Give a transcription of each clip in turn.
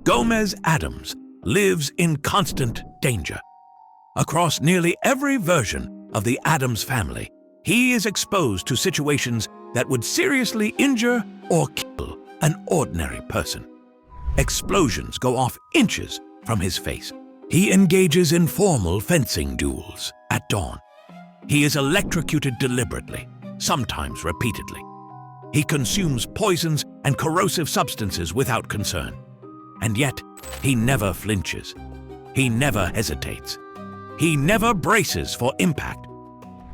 Gomez Addams lives in constant danger. Across nearly every version of the Addams family, he is exposed to situations that would seriously injure or kill an ordinary person. Explosions go off inches from his face. He engages in formal fencing duels at dawn. He is electrocuted deliberately, sometimes repeatedly. He consumes poisons and corrosive substances without concern. And yet, he never flinches. He never hesitates. He never braces for impact.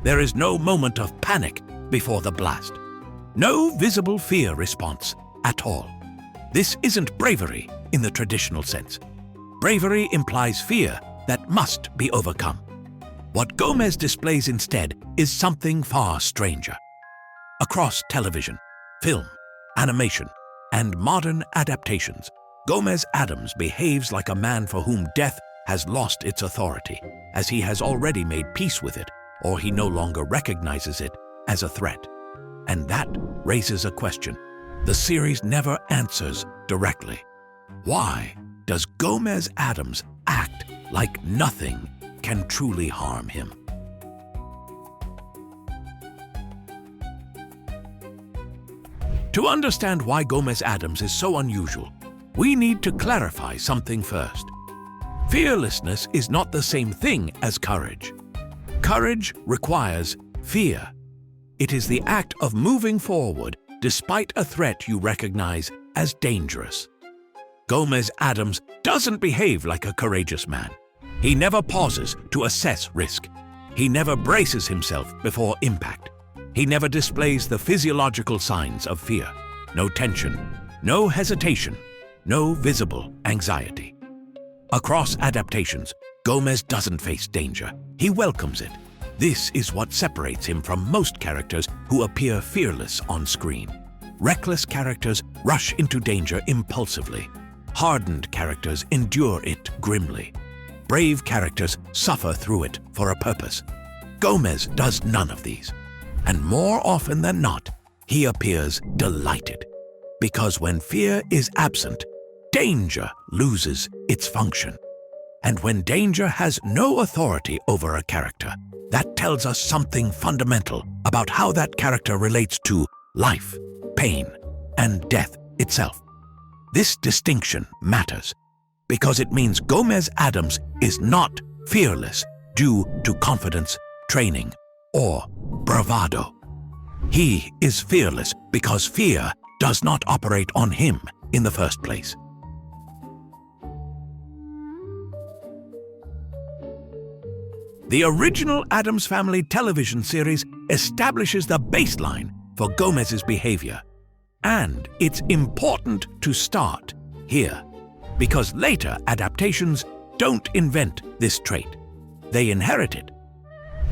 There is no moment of panic before the blast. No visible fear response at all. This isn't bravery in the traditional sense. Bravery implies fear that must be overcome. What Gomez displays instead is something far stranger. Across television, film, animation, and modern adaptations, Gomez Addams behaves like a man for whom death has lost its authority, as he has already made peace with it, or he no longer recognizes it as a threat. And that raises a question the series never answers directly. Why does Gomez Addams act like nothing can truly harm him? To understand why Gomez Addams is so unusual, we need to clarify something first. Fearlessness is not the same thing as courage. Courage requires fear. It is the act of moving forward despite a threat you recognize as dangerous. Gomez Addams doesn't behave like a courageous man. He never pauses to assess risk. He never braces himself before impact. He never displays the physiological signs of fear. No tension, no hesitation, no visible anxiety. Across adaptations, Gomez doesn't face danger. He welcomes it. This is what separates him from most characters who appear fearless on screen. Reckless characters rush into danger impulsively. Hardened characters endure it grimly. Brave characters suffer through it for a purpose. Gomez does none of these. And more often than not, he appears delighted. Because when fear is absent, danger loses its function. And when danger has no authority over a character, that tells us something fundamental about how that character relates to life, pain, and death itself. This distinction matters because it means Gomez Addams is not fearless due to confidence, training, or bravado. He is fearless because fear does not operate on him in the first place. The original Addams Family television series establishes the baseline for Gomez's behavior. And it's important to start here, because later adaptations don't invent this trait. They inherit it.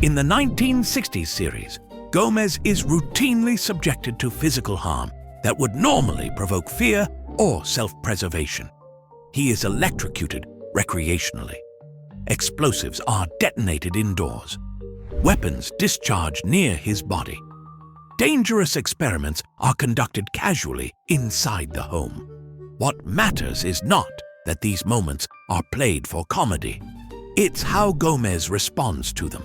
In the 1960s series, Gomez is routinely subjected to physical harm that would normally provoke fear or self-preservation. He is electrocuted recreationally. Explosives are detonated indoors. Weapons discharge near his body. Dangerous experiments are conducted casually inside the home. What matters is not that these moments are played for comedy. It's how Gomez responds to them.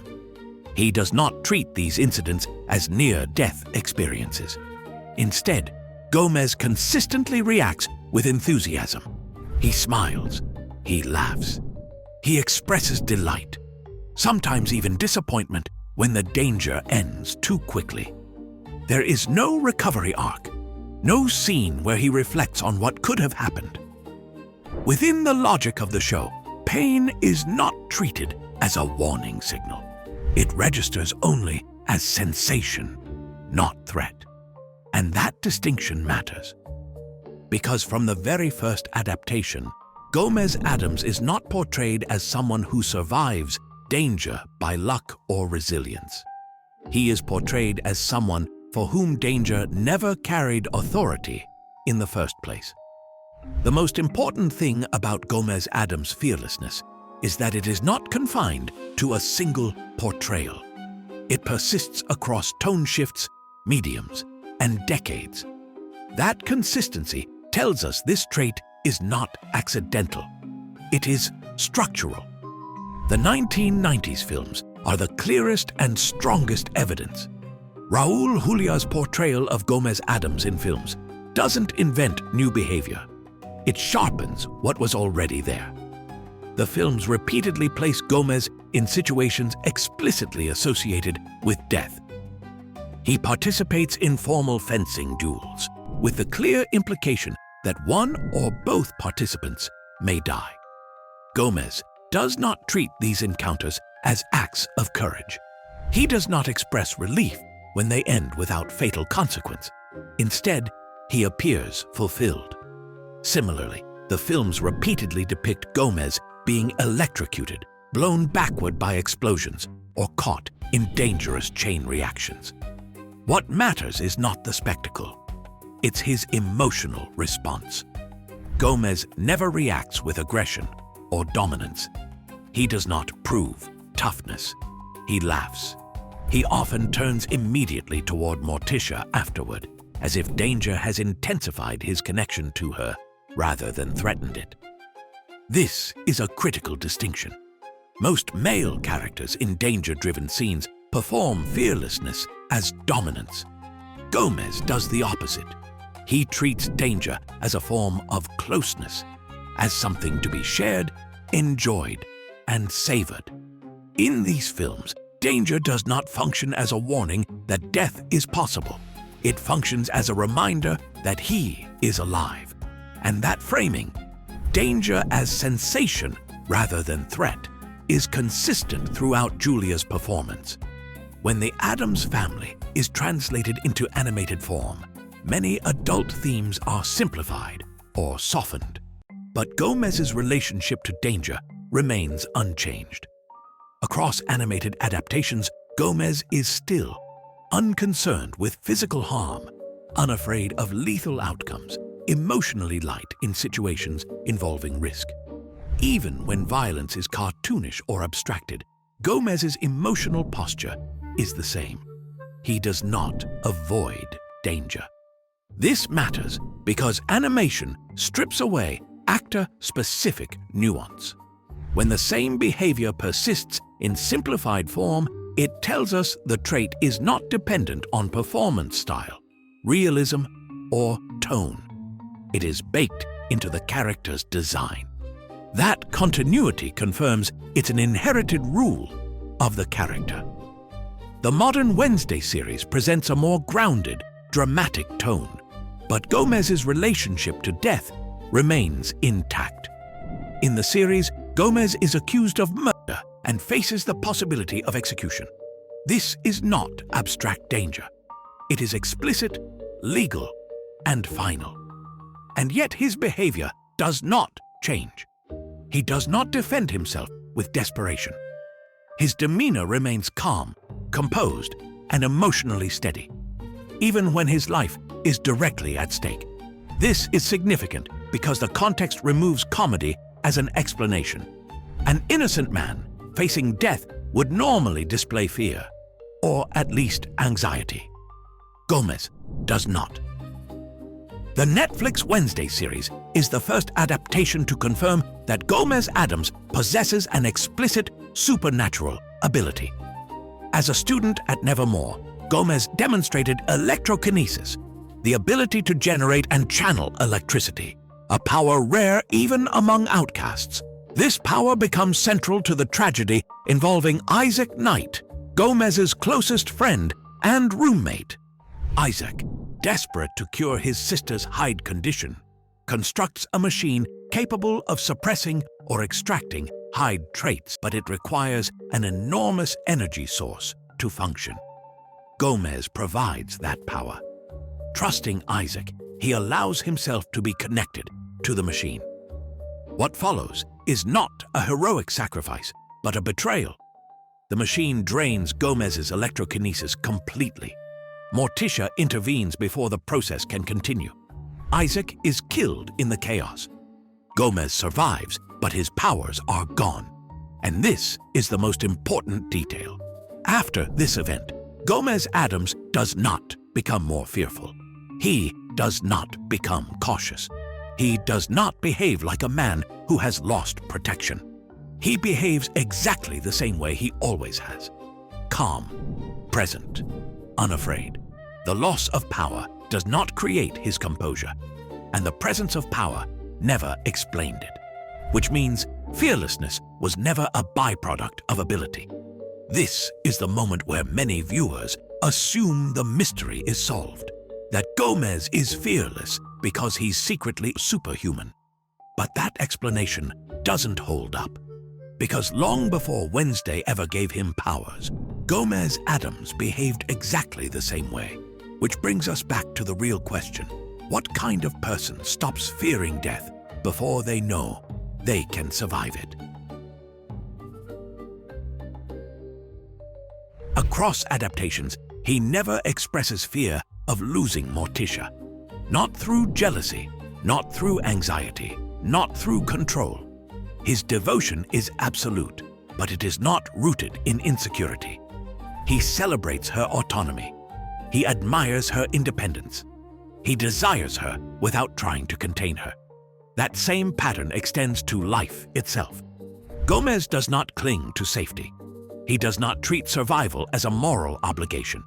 He does not treat these incidents as near-death experiences. Instead, Gomez consistently reacts with enthusiasm. He smiles. He laughs. He expresses delight, sometimes even disappointment when the danger ends too quickly. There is no recovery arc, no scene where he reflects on what could have happened. Within the logic of the show, pain is not treated as a warning signal. It registers only as sensation, not threat. And that distinction matters. Because from the very first adaptation, Gomez Addams is not portrayed as someone who survives danger by luck or resilience. He is portrayed as someone for whom danger never carried authority in the first place. The most important thing about Gomez Addams' fearlessness is that it is not confined to a single portrayal. It persists across tone shifts, mediums, and decades. That consistency tells us this trait is not accidental. It is structural. The 1990s films are the clearest and strongest evidence. Raul Julia's portrayal of Gomez Addams in films doesn't invent new behavior. It sharpens what was already there. The films repeatedly place Gomez in situations explicitly associated with death. He participates in formal fencing duels, with the clear implication that one or both participants may die. Gomez does not treat these encounters as acts of courage. He does not express relief when they end without fatal consequence. Instead, he appears fulfilled. Similarly, the films repeatedly depict Gomez being electrocuted, blown backward by explosions, or caught in dangerous chain reactions. What matters is not the spectacle. It's his emotional response. Gomez never reacts with aggression or dominance. He does not prove toughness. He laughs. He often turns immediately toward Morticia afterward, as if danger has intensified his connection to her rather than threatened it. This is a critical distinction. Most male characters in danger-driven scenes perform fearlessness as dominance. Gomez does the opposite. He treats danger as a form of closeness, as something to be shared, enjoyed, and savored. In these films, danger does not function as a warning that death is possible. It functions as a reminder that he is alive. And that framing, danger as sensation rather than threat, is consistent throughout Julia's performance. When the Addams Family is translated into animated form, many adult themes are simplified or softened. But Gomez's relationship to danger remains unchanged. Across animated adaptations, Gomez is still unconcerned with physical harm, unafraid of lethal outcomes, emotionally light in situations involving risk. Even when violence is cartoonish or abstracted, Gomez's emotional posture is the same. He does not avoid danger. This matters because animation strips away actor-specific nuance. When the same behavior persists in simplified form, it tells us the trait is not dependent on performance style, realism, or tone. It is baked into the character's design. That continuity confirms it's an inherited rule of the character. The modern Wednesday series presents a more grounded, dramatic tone, but Gomez's relationship to death remains intact. In the series, Gomez is accused of murder and faces the possibility of execution. This is not abstract danger. It is explicit, legal, and final. And yet his behavior does not change. He does not defend himself with desperation. His demeanor remains calm, composed, and emotionally steady, even when his life is directly at stake. This is significant because the context removes comedy as an explanation. An innocent man facing death would normally display fear, or at least anxiety. Gomez does not. The Netflix Wednesday series is the first adaptation to confirm that Gomez Addams possesses an explicit supernatural ability. As a student at Nevermore, Gomez demonstrated electrokinesis, the ability to generate and channel electricity, a power rare even among outcasts. This power becomes central to the tragedy involving Isaac Knight, Gomez's closest friend and roommate. Isaac, desperate to cure his sister's hide condition, constructs a machine capable of suppressing or extracting hide traits, but it requires an enormous energy source to function. Gomez provides that power. Trusting Isaac, he allows himself to be connected to the machine. What follows is not a heroic sacrifice, but a betrayal. The machine drains Gomez's electrokinesis completely. Morticia intervenes before the process can continue. Isaac is killed in the chaos. Gomez survives, but his powers are gone. And this is the most important detail. After this event, Gomez Addams does not become more fearful. He does not become cautious. He does not behave like a man who has lost protection. He behaves exactly the same way he always has. Calm, present, unafraid. The loss of power does not create his composure, and the presence of power never explained it, which means fearlessness was never a byproduct of ability. This is the moment where many viewers assume the mystery is solved, that Gomez is fearless because he's secretly superhuman. But that explanation doesn't hold up, because long before Wednesday ever gave him powers, Gomez Addams behaved exactly the same way. Which brings us back to the real question: what kind of person stops fearing death before they know they can survive it? Across adaptations, he never expresses fear of losing Morticia. Not through jealousy, not through anxiety, not through control. His devotion is absolute, but it is not rooted in insecurity. He celebrates her autonomy. He admires her independence. He desires her without trying to contain her. That same pattern extends to life itself. Gomez does not cling to safety. He does not treat survival as a moral obligation.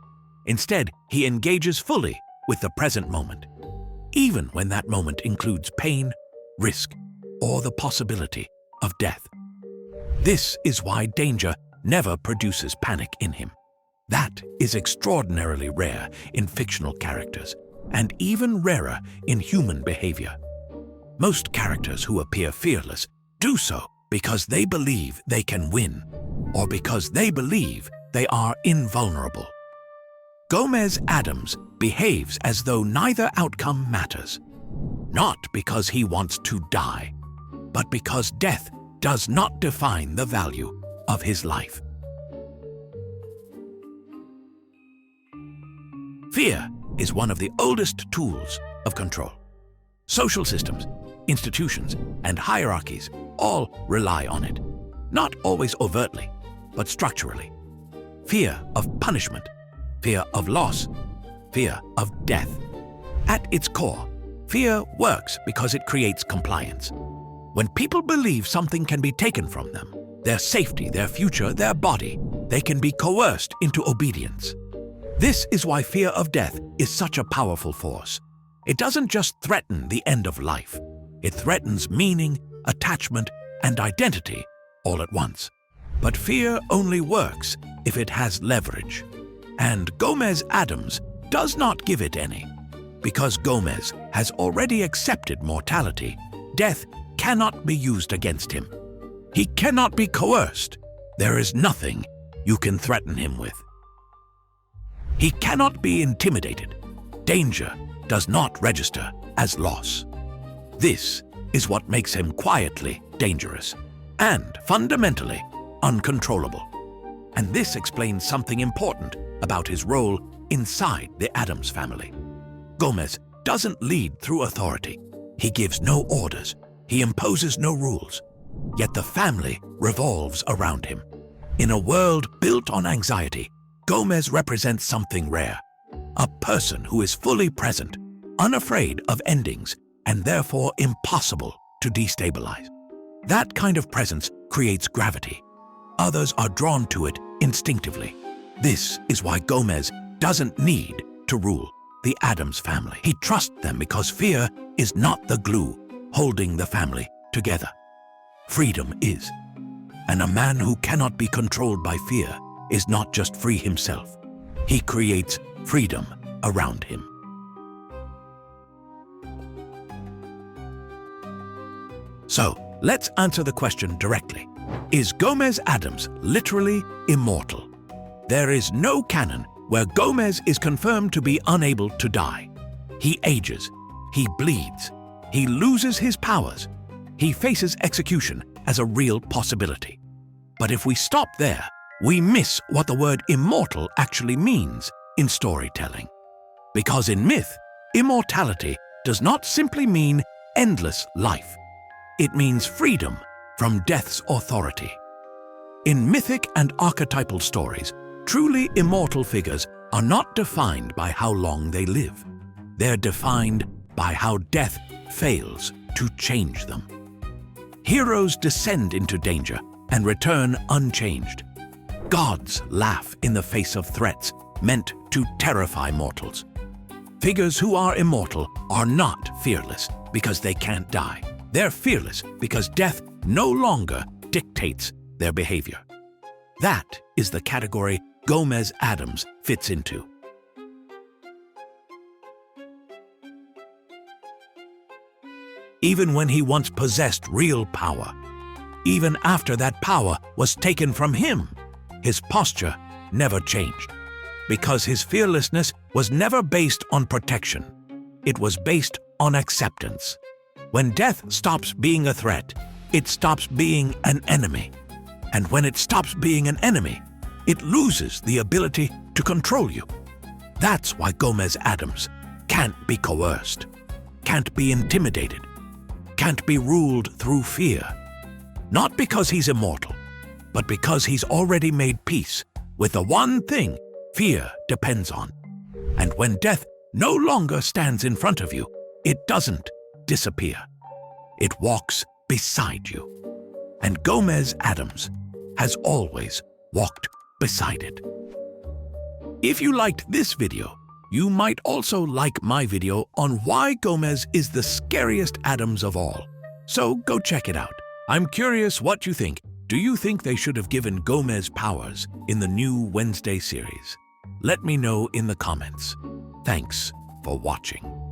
Instead, he engages fully with the present moment, even when that moment includes pain, risk, or the possibility of death. This is why danger never produces panic in him. That is extraordinarily rare in fictional characters, and even rarer in human behavior. Most characters who appear fearless do so because they believe they can win, or because they believe they are invulnerable. Gomez Addams behaves as though neither outcome matters, not because he wants to die, but because death does not define the value of his life. Fear is one of the oldest tools of control. Social systems, institutions, and hierarchies all rely on it, not always overtly, but structurally. Fear of punishment, fear of loss, fear of death. At its core, fear works because it creates compliance. When people believe something can be taken from them, their safety, their future, their body, they can be coerced into obedience. This is why fear of death is such a powerful force. It doesn't just threaten the end of life. It threatens meaning, attachment, and identity all at once. But fear only works if it has leverage. And Gomez Addams does not give it any. Because Gomez has already accepted mortality, death cannot be used against him. He cannot be coerced. There is nothing you can threaten him with. He cannot be intimidated. Danger does not register as loss. This is what makes him quietly dangerous and fundamentally uncontrollable. And this explains something important about his role inside the Addams family. Gomez doesn't lead through authority. He gives no orders. He imposes no rules. Yet the family revolves around him. In a world built on anxiety, Gomez represents something rare. A person who is fully present, unafraid of endings, and therefore impossible to destabilize. That kind of presence creates gravity. Others are drawn to it instinctively. This is why Gomez doesn't need to rule the Addams family. He trusts them because fear is not the glue holding the family together. Freedom is. And a man who cannot be controlled by fear is not just free himself. He creates freedom around him. So, let's answer the question directly. Is Gomez Addams literally immortal? There is no canon where Gomez is confirmed to be unable to die. He ages, he bleeds, he loses his powers, he faces execution as a real possibility. But if we stop there, we miss what the word immortal actually means in storytelling. Because in myth, immortality does not simply mean endless life. It means freedom from death's authority. In mythic and archetypal stories, truly immortal figures are not defined by how long they live. They're defined by how death fails to change them. Heroes descend into danger and return unchanged. Gods laugh in the face of threats meant to terrify mortals. Figures who are immortal are not fearless because they can't die. They're fearless because death no longer dictates their behavior. That is the category Gomez Addams fits into. Even when he once possessed real power, even after that power was taken from him, his posture never changed, because his fearlessness was never based on protection. It was based on acceptance. When death stops being a threat, it stops being an enemy. And when it stops being an enemy, it loses the ability to control you. That's why Gomez Addams can't be coerced, can't be intimidated, can't be ruled through fear. Not because he's immortal, but because he's already made peace with the one thing fear depends on. And when death no longer stands in front of you, it doesn't disappear. It walks beside you. And Gomez Addams has always walked beside it. If you liked this video, you might also like my video on why Gomez is the scariest Addams of all. So go check it out. I'm curious what you think. Do you think they should have given Gomez powers in the new Wednesday series? Let me know in the comments. Thanks for watching.